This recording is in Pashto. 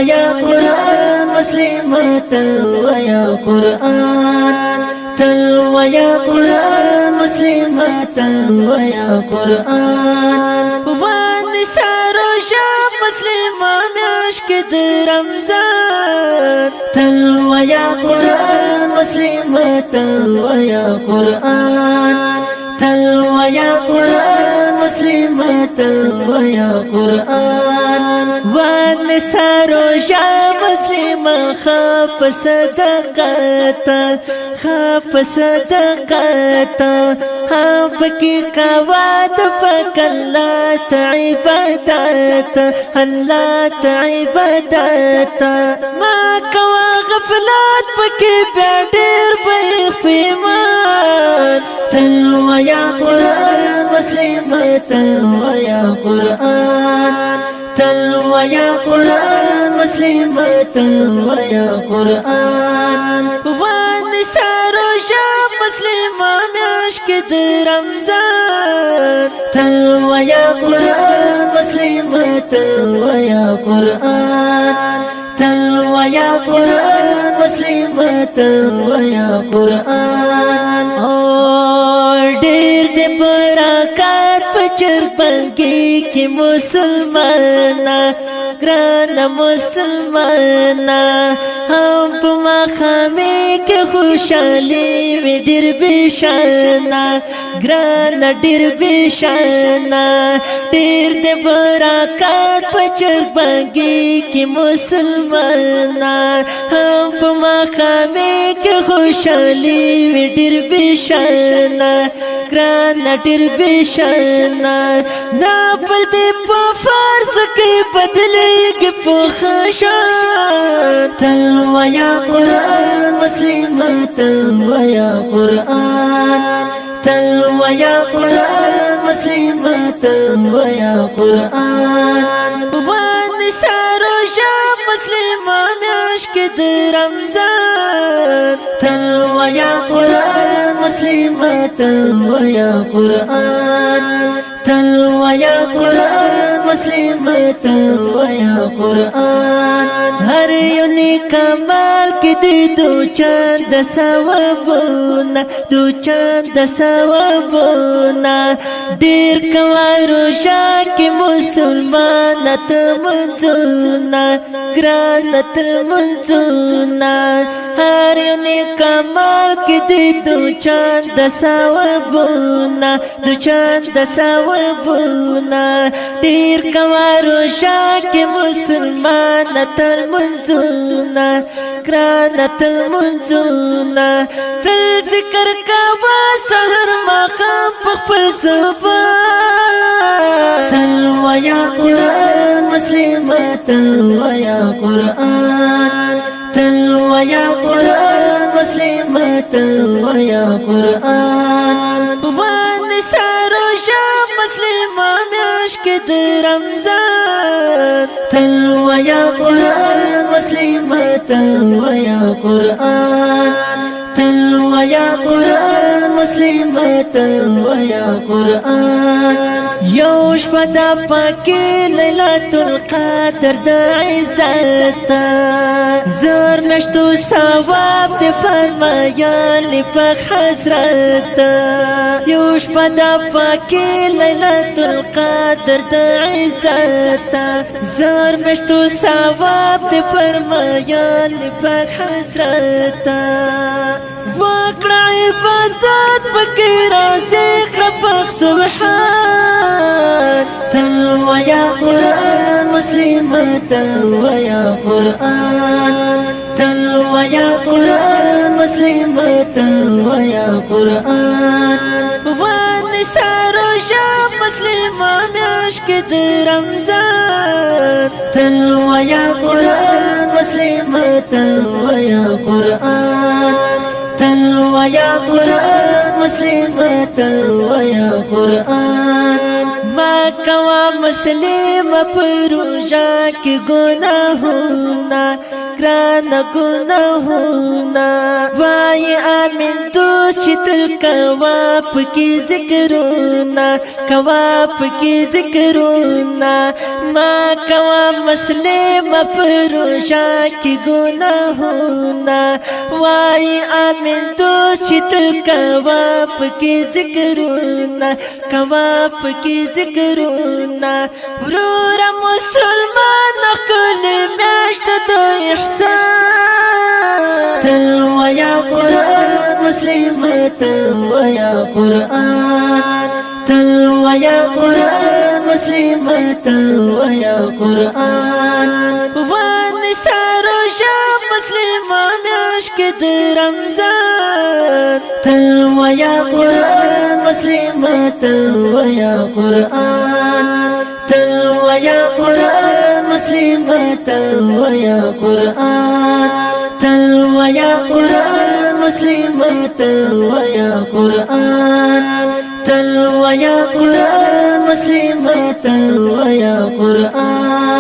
ويا قرآن مسلمة تلو يا قرآن تلو يا قرآن مسلمة تلو يا قرآن والنساء رجاء مسلمة مشك رمضان تلو يا قرآن مسلمة تلو يا قرآن تلو يا قرآن مسلمة تلو يا قرآن والنساء رجاء مسلمة خاف صدقتا خاف صدقتا بکی قوات فکلات عبادات اللات عبادات ما کوا غفلات بکی بیدیر بیخفیمان تلو یا قرآن مسلمة تلو یا قرآن تلو یا قرآن مسلمة تلو یا قرآن والنساء رجاء مسلمة مشك رمضان تلو يا قرآن مسلمة تلو يا قرآن تلو يا قرآن مسلمة تلو يا قرآن ډېر دې برکات پچر بنګي کې مسلمانا ګران مسلمانا هم په مخامې کې خوشالي وي ډېر بشانا ګران ډېر بشانا ډېر دې برکات پچر بنګي کې مسلمانا هم په مخامې کې خوشالي وي ډېر بشانا ګران ډېر بشانا دا پر دې په فرض کې بدلېږي په خشان تلو یا قرآن مسلمة تلو یا قرآن تلو یا قرآن مسلمة تلو یا قرآن والنساء رجاء مسلمة مشك رمضان تلو یا قرآن مسلمة تلو یا قرآن تلو یا قرآن مسلمة تلو یا قرآن هر یو نیک عمل کې دې دو چند ثوابونه دو چند ثوابونه ډېر کوه روژه کې مسلمانه ته منځونه ګرانه تر منځونه هر یو نیک عمل کې دې دو چند ثوابونه دو چند ثوابونه ډېر کوه روژه کې مسلمانه تر منځونه ګرانه تر منځونه تل ذکر کوه سحر ماښام په خپل زبان تلو یا قرآن مسلمة تلو یا قرآن تلو یا قرآن مسلمة تلو یا قرآن والنساء رجاء مسلمة مشك رمضان تلو یا قرآن مسلمة تلو یا قرآن تلو یا قرآن مسلمة تلو یا قرآن یوش پدا پاکی لیلت القدر دا عزت زر مشتو ثواب دی فرمایان لی پاک حضرت یوش پدا پاکی لیلت القدر دا عزت زر مشتو ثواب دی فرمایان لی پاک حضرت وکړه عبادت پکې راځي خپل سبحان تلو یا قرآن مسلمة تلو یا قرآن تلو یا قرآن مسلمة تلو یا قرآن والنساء رجاء مسلمة مشك رمضان تلو یا قرآن مسلمة تلو یا قرآن تلو یا قرآن مسلمة تلو یا قرآن ما کوا مسلم پروژا کی گناہونا گران گناہونا وای آمین دوست چتر کواب کی ذکرونا کواب کی ذکرونا ما کوا مسلم پروشا کی گناہونا وای آمین دوست چتل کواب کی ذکرونا کواب کی ذکرونا ورورا مسلمان کل میاشت دو احسان تلو یا قرآن مسلم تلو یا قرآن تلو یا قرآن مسلم تلو یا قرآن ونسار شام مسلم میاشت کی رمضان تلو یا قرآن مسلم تلو یا قرآن تلو یا قرآن مسلم تلو یا قرآن تلو یا قرآن مسلم تلو یا قرآن تلو یا قرآن مسلم تلو یا قرآن